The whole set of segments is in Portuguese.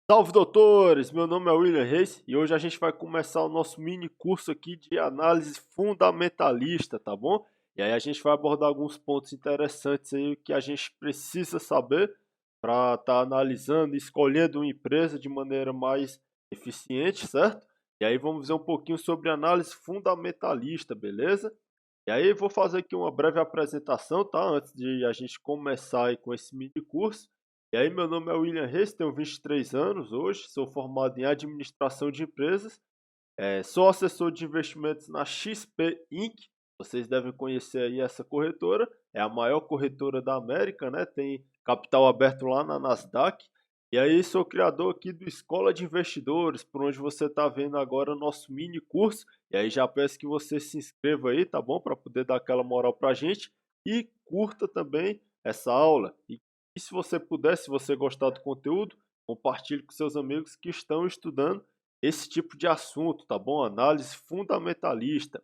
Salve, doutores! Meu nome é William Reis e hoje a gente vai começar o nosso mini curso aqui de análise fundamentalista, tá bom? E aí a gente vai abordar alguns pontos interessantes aí que a gente precisa saber para estar analisando e escolhendo uma empresa de maneira mais eficiente, certo? E aí vamos ver um pouquinho sobre análise fundamentalista, beleza? E aí vou fazer aqui uma breve apresentação, tá? Antes de a gente começar aí com esse mini curso. E aí, meu nome é William Reis, tenho 23 anos hoje, sou formado em administração de empresas, sou assessor de investimentos na XP Inc. Vocês devem conhecer aí essa corretora, é a maior corretora da América, né? Tem capital aberto lá na Nasdaq. E aí, sou criador aqui do Escola de Investidores, por onde você está vendo agora o nosso mini curso. E aí, já peço que você se inscreva aí, tá bom? Para poder dar aquela moral para a gente e curta também essa aula. E se você puder, se você gostar do conteúdo, compartilhe com seus amigos que estão estudando esse tipo de assunto, tá bom? Análise fundamentalista.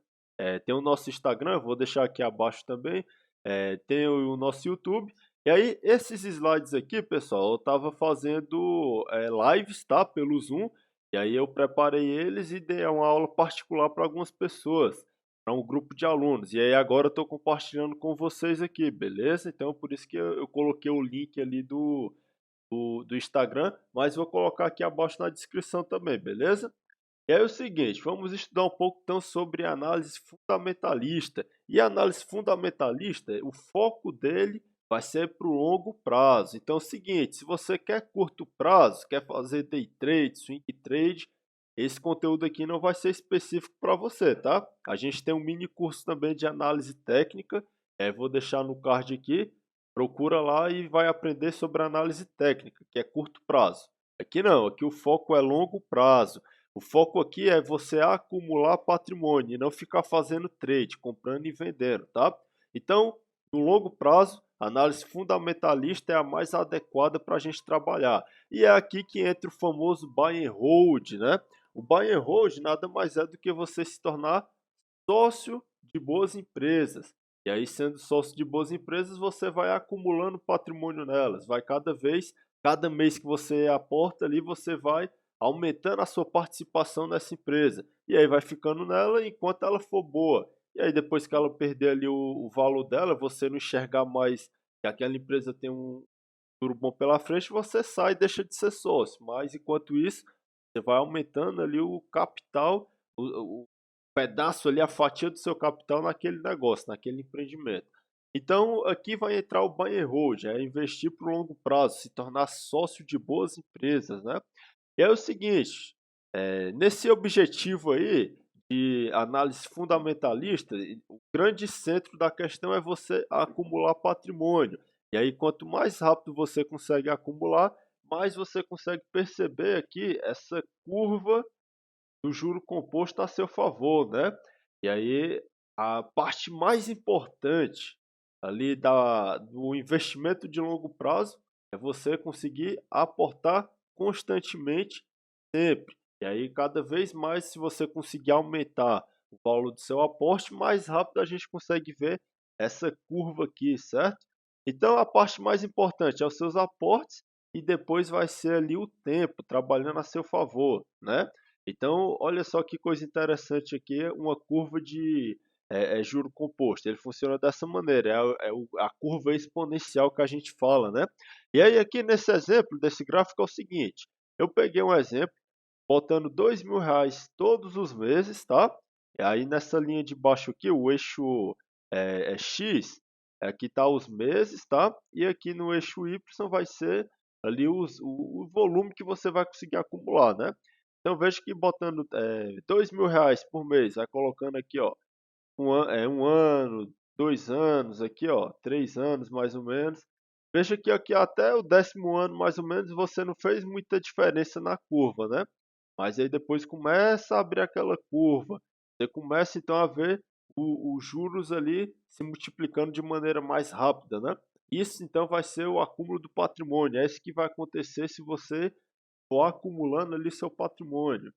Tem o nosso Instagram, vou deixar aqui abaixo também. Tem o nosso YouTube. E aí, esses slides aqui, pessoal, eu estava fazendo lives, tá? Pelo Zoom. E aí eu preparei eles e dei uma aula particular para algumas pessoas, para um grupo de alunos. E aí agora eu estou compartilhando com vocês aqui, beleza? Então por isso que eu coloquei o link ali do Instagram, mas vou colocar aqui abaixo na descrição também, beleza? E aí é o seguinte, vamos estudar um pouco então sobre análise fundamentalista. E a análise fundamentalista, o foco dele vai ser para o longo prazo. Então é o seguinte, se você quer curto prazo, quer fazer day trade, swing trade, esse conteúdo aqui não vai ser específico para você, tá? A gente tem um mini curso também de análise técnica, vou deixar no card aqui, procura lá e vai aprender sobre análise técnica, que é curto prazo. Aqui não, aqui o foco é longo prazo. O foco aqui é você acumular patrimônio e não ficar fazendo trade, comprando e vendendo, tá? Então, no longo prazo, a análise fundamentalista é a mais adequada para a gente trabalhar. E é aqui que entra o famoso buy and hold, né? O buy and hold nada mais é do que você se tornar sócio de boas empresas. E aí, sendo sócio de boas empresas, você vai acumulando patrimônio nelas. Vai cada mês que você aporta ali, você vai aumentando a sua participação nessa empresa. E aí vai ficando nela enquanto ela for boa. E aí depois que ela perder ali o valor dela, você não enxergar mais que aquela empresa tem um futuro bom pela frente, você sai e deixa de ser sócio. Mas enquanto isso, você vai aumentando ali o capital, o pedaço ali, a fatia do seu capital naquele negócio, naquele empreendimento. Então aqui vai entrar o buy and hold, é investir para o longo prazo, se tornar sócio de boas empresas, né? E é o seguinte, nesse objetivo aí de análise fundamentalista, o grande centro da questão é você acumular patrimônio. E aí, quanto mais rápido você consegue acumular, mais você consegue perceber aqui essa curva do juro composto a seu favor, né? E aí, a parte mais importante ali do investimento de longo prazo é você conseguir aportar constantemente sempre. E aí, cada vez mais, se você conseguir aumentar o valor do seu aporte, mais rápido a gente consegue ver essa curva aqui, certo? Então, a parte mais importante é os seus aportes e depois vai ser ali o tempo trabalhando a seu favor, né? Então, olha só que coisa interessante aqui, uma curva de juro composto. Ele funciona dessa maneira, a curva exponencial que a gente fala, né? E aí, aqui nesse exemplo, desse gráfico é o seguinte, eu peguei um exemplo, botando R$ 2.000 todos os meses, tá? E aí, nessa linha de baixo aqui, o eixo é X, aqui tá os meses, tá? E aqui no eixo Y vai ser ali o volume que você vai conseguir acumular, né? Então veja que botando R$ 2.000 por mês, vai colocando aqui, ó, um ano, 2 anos, aqui, ó, 3 anos mais ou menos. Veja que aqui até o 10º ano, mais ou menos, você não fez muita diferença na curva, né? Mas aí depois começa a abrir aquela curva. Você começa então a ver os juros ali se multiplicando de maneira mais rápida, né? Isso então vai ser o acúmulo do patrimônio. É isso que vai acontecer se você for acumulando ali seu patrimônio.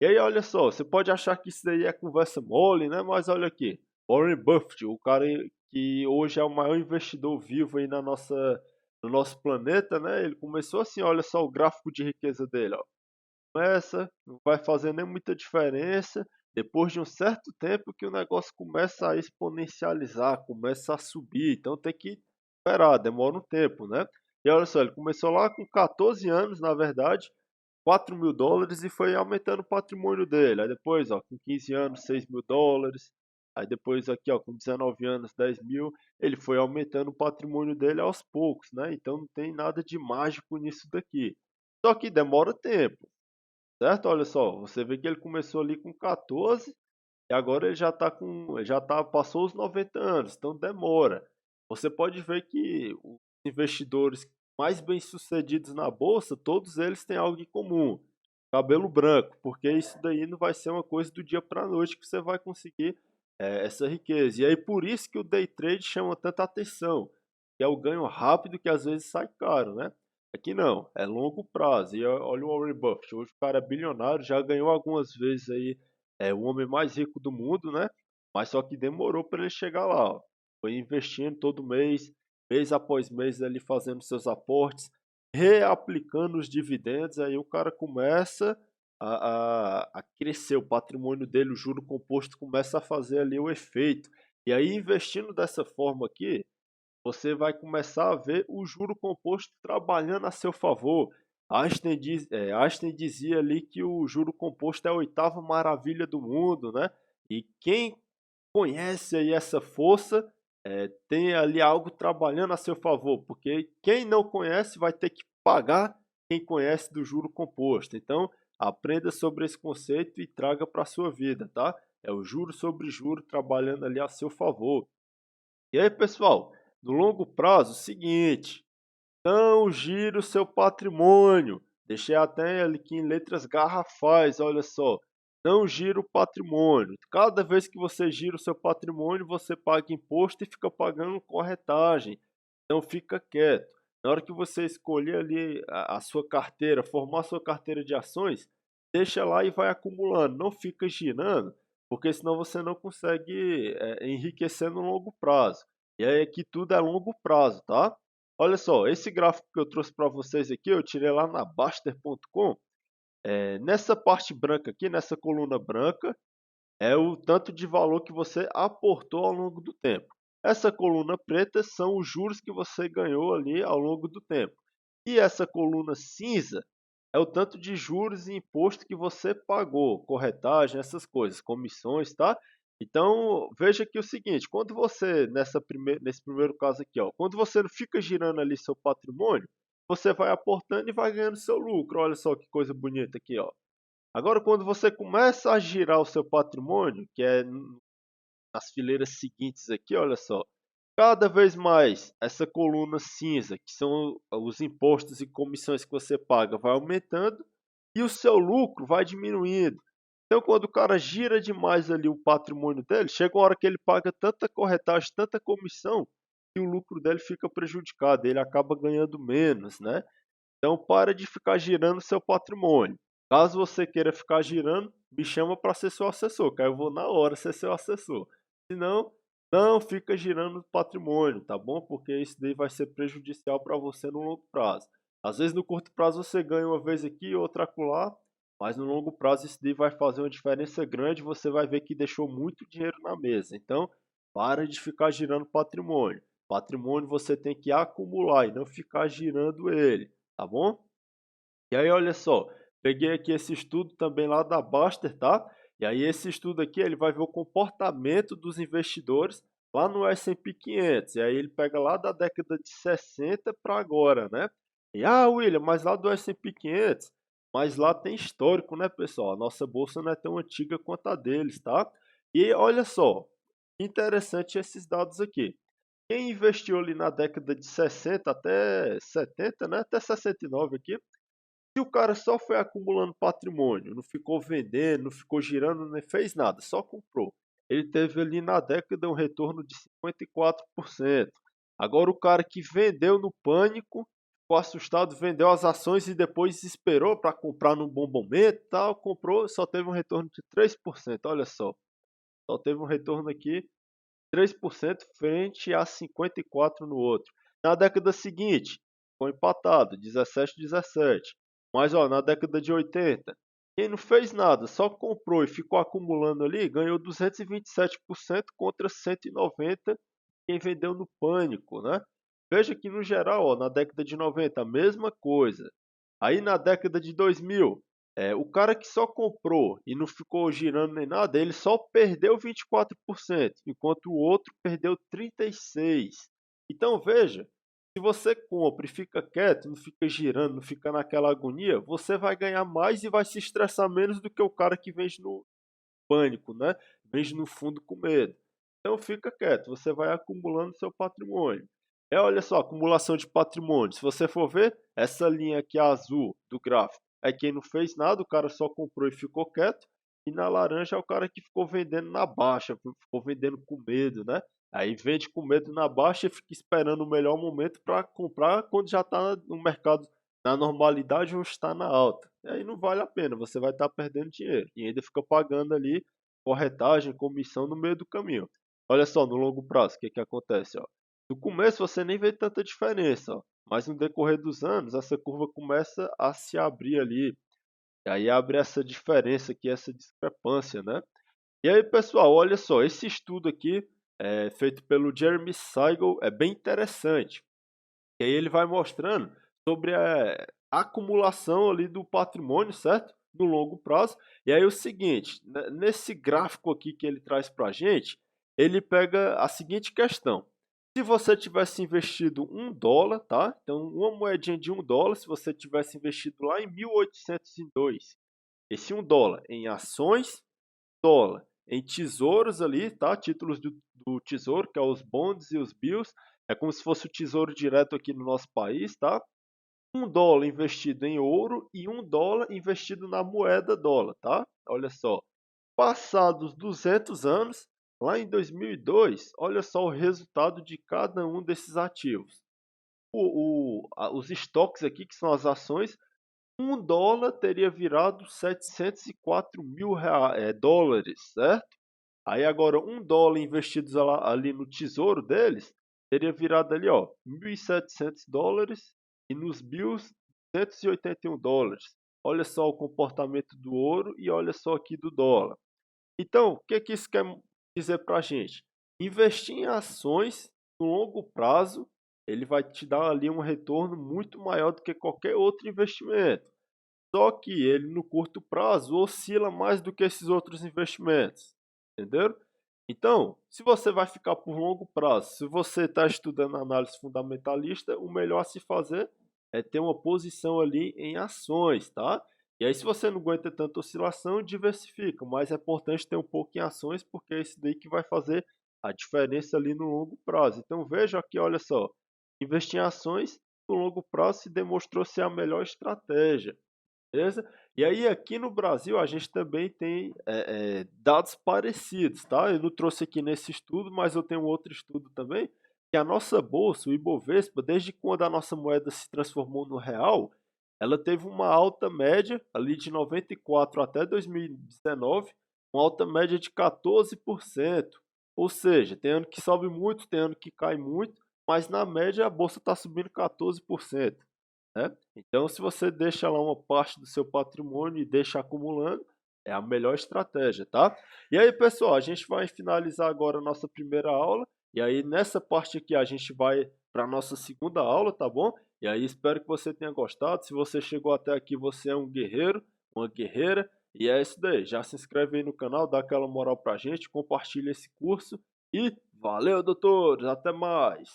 E aí, olha só, você pode achar que isso daí é conversa mole, né? Mas olha aqui, Warren Buffett, o cara que hoje é o maior investidor vivo aí no nosso planeta, né? Ele começou assim, olha só o gráfico de riqueza dele, ó. Começa, não vai fazer nem muita diferença. Depois de um certo tempo que o negócio começa a exponencializar, começa a subir. Então tem que esperar, demora um tempo, né? E olha só, ele começou lá com 14 anos, na verdade, US$ 4.000 e foi aumentando o patrimônio dele. Aí depois, ó, com 15 anos, US$ 6.000. Aí depois aqui, ó, com 19 anos, 10.000. Ele foi aumentando o patrimônio dele aos poucos, né? Então não tem nada de mágico nisso daqui. Só que demora tempo, certo? Olha só, você vê que ele começou ali com 14 e agora ele já está passou os 90 anos, então demora. Você pode ver que os investidores mais bem-sucedidos na bolsa, todos eles têm algo em comum: cabelo branco, porque isso daí não vai ser uma coisa do dia para a noite que você vai conseguir essa riqueza. E aí por isso que o day trade chama tanta atenção, que é o ganho rápido que às vezes sai caro, né? Aqui não, é longo prazo. E olha o Warren Buffett, hoje o cara é bilionário, já ganhou algumas vezes aí, é o homem mais rico do mundo, né? Mas só que demorou para ele chegar lá, ó. Foi investindo todo mês, mês após mês ali fazendo seus aportes, reaplicando os dividendos, aí o cara começa a crescer o patrimônio dele, o juro composto começa a fazer ali o efeito. E aí investindo dessa forma aqui, você vai começar a ver o juro composto trabalhando a seu favor. Einstein dizia ali que o juro composto é a oitava maravilha do mundo, né? E quem conhece aí essa força, tem ali algo trabalhando a seu favor, porque quem não conhece vai ter que pagar quem conhece do juro composto. Então, aprenda sobre esse conceito e traga para a sua vida, tá? É o juro sobre juro trabalhando ali a seu favor. E aí, pessoal, no longo prazo, seguinte, não gire o seu patrimônio. Deixei até aqui em letras garrafais, olha só. Não gira o patrimônio. Cada vez que você gira o seu patrimônio, você paga imposto e fica pagando corretagem. Então fica quieto. Na hora que você escolher ali a sua carteira, formar a sua carteira de ações, deixa lá e vai acumulando. Não fica girando, porque senão você não consegue enriquecer no longo prazo. E aí aqui tudo é longo prazo, tá? Olha só, esse gráfico que eu trouxe para vocês aqui, eu tirei lá na Baster.com. Nessa parte branca aqui, nessa coluna branca, é o tanto de valor que você aportou ao longo do tempo. Essa coluna preta são os juros que você ganhou ali ao longo do tempo. E essa coluna cinza é o tanto de juros e imposto que você pagou, corretagem, essas coisas, comissões, tá? Então, veja aqui o seguinte, quando você, nesse primeiro caso aqui, ó, quando você não fica girando ali seu patrimônio, você vai aportando e vai ganhando seu lucro. Olha só que coisa bonita aqui, ó. Agora, quando você começa a girar o seu patrimônio, que é nas fileiras seguintes aqui, olha só, cada vez mais essa coluna cinza, que são os impostos e comissões que você paga, vai aumentando e o seu lucro vai diminuindo. Então, quando o cara gira demais ali o patrimônio dele, chega uma hora que ele paga tanta corretagem, tanta comissão, que o lucro dele fica prejudicado, ele acaba ganhando menos, né? Então, para de ficar girando seu patrimônio. Caso você queira ficar girando, me chama para ser seu assessor, que aí eu vou na hora ser seu assessor. Se não, não fica girando o patrimônio, tá bom? Porque isso daí vai ser prejudicial para você no longo prazo. Às vezes no curto prazo você ganha uma vez aqui, outra acolá, mas no longo prazo isso daí vai fazer uma diferença grande, você vai ver que deixou muito dinheiro na mesa. Então, para de ficar girando patrimônio. Patrimônio você tem que acumular e não ficar girando ele, tá bom? E aí, olha só, peguei aqui esse estudo também lá da Baster, tá? E aí esse estudo aqui, ele vai ver o comportamento dos investidores lá no S&P 500. E aí ele pega lá da década de 60 para agora, né? E William, mas lá do S&P 500, mas lá tem histórico, né, pessoal? A nossa bolsa não é tão antiga quanto a deles, tá? E olha só, interessante esses dados aqui. Quem investiu ali na década de 60 até 70, né? Até 69 aqui, se o cara só foi acumulando patrimônio, não ficou vendendo, não ficou girando, nem fez nada, só comprou. Ele teve ali na década um retorno de 54%. Agora o cara que vendeu no pânico, ficou assustado, vendeu as ações e depois esperou para comprar num bom momento, e tal, comprou, só teve um retorno de 3%. Olha só teve um retorno aqui 3% frente a 54% no outro. Na década seguinte, ficou empatado, 17, 17. Mas ó, na década de 80, quem não fez nada, só comprou e ficou acumulando ali, ganhou 227% contra 190 quem vendeu no pânico, né? Veja que no geral, ó, na década de 90, a mesma coisa. Aí na década de 2000, o cara que só comprou e não ficou girando nem nada, ele só perdeu 24%, enquanto o outro perdeu 36%. Então veja, se você compra e fica quieto, não fica girando, não fica naquela agonia, você vai ganhar mais e vai se estressar menos do que o cara que vende no pânico, né? Vende no fundo com medo. Então fica quieto, você vai acumulando seu patrimônio. Olha só, acumulação de patrimônio. Se você for ver, essa linha aqui azul do gráfico é quem não fez nada, o cara só comprou e ficou quieto. E na laranja é o cara que ficou vendendo na baixa, ficou vendendo com medo, né? Aí vende com medo na baixa e fica esperando o melhor momento para comprar quando já está no mercado na normalidade ou está na alta. E aí não vale a pena, você vai estar perdendo dinheiro e ainda fica pagando ali corretagem, comissão no meio do caminho. Olha só, no longo prazo, o que que acontece, ó? No começo você nem vê tanta diferença, ó, mas no decorrer dos anos essa curva começa a se abrir ali, e aí abre essa diferença aqui, essa discrepância, né? E aí, pessoal, olha só, esse estudo aqui feito pelo Jeremy Siegel é bem interessante. E aí ele vai mostrando sobre a acumulação ali do patrimônio, certo? No longo prazo. E aí o seguinte, nesse gráfico aqui que ele traz para a gente, ele pega a seguinte questão. Se você tivesse investido $1, tá? Então, uma moedinha de $1, se você tivesse investido lá em 1802, esse $1 em ações, dólar em tesouros ali, tá? Títulos do tesouro, que é os bonds e os bills, é como se fosse o tesouro direto aqui no nosso país, tá? $1 investido em ouro e $1 investido na moeda dólar, tá? Olha só. Passados 200 anos, lá em 2002, olha só o resultado de cada um desses ativos. Os estoques aqui, que são as ações, $1 teria virado 704 mil dólares, certo? Aí agora $1 investidos ali no tesouro deles, teria virado ali, ó, $1.700 e nos bills $281. Olha só o comportamento do ouro e olha só aqui do dólar. Então, o que que isso quer dizer para a gente? Investir em ações no longo prazo, ele vai te dar ali um retorno muito maior do que qualquer outro investimento. Só que ele no curto prazo oscila mais do que esses outros investimentos, entenderam? Então, se você vai ficar por longo prazo, se você está estudando análise fundamentalista, o melhor a se fazer é ter uma posição ali em ações, tá? E aí, se você não aguenta tanta oscilação, diversifica, mas é importante ter um pouco em ações, porque é isso daí que vai fazer a diferença ali no longo prazo. Então, veja aqui, olha só, investir em ações no longo prazo se demonstrou ser a melhor estratégia. Beleza? E aí aqui no Brasil a gente também tem dados parecidos, tá? Eu não trouxe aqui nesse estudo, mas eu tenho outro estudo também, que a nossa bolsa, o Ibovespa, desde quando a nossa moeda se transformou no real, ela teve uma alta média ali de 94 até 2019, uma alta média de 14%. Ou seja, tem ano que sobe muito, tem ano que cai muito, mas na média a bolsa está subindo 14%, né? Então, se você deixa lá uma parte do seu patrimônio e deixa acumulando, é a melhor estratégia, tá? E aí, pessoal, a gente vai finalizar agora a nossa primeira aula. E aí, nessa parte aqui, a gente vai para a nossa segunda aula, tá bom? E aí, espero que você tenha gostado. Se você chegou até aqui, você é um guerreiro, uma guerreira. E é isso daí. Já se inscreve aí no canal, dá aquela moral pra gente, compartilha esse curso. E valeu, doutores! Até mais!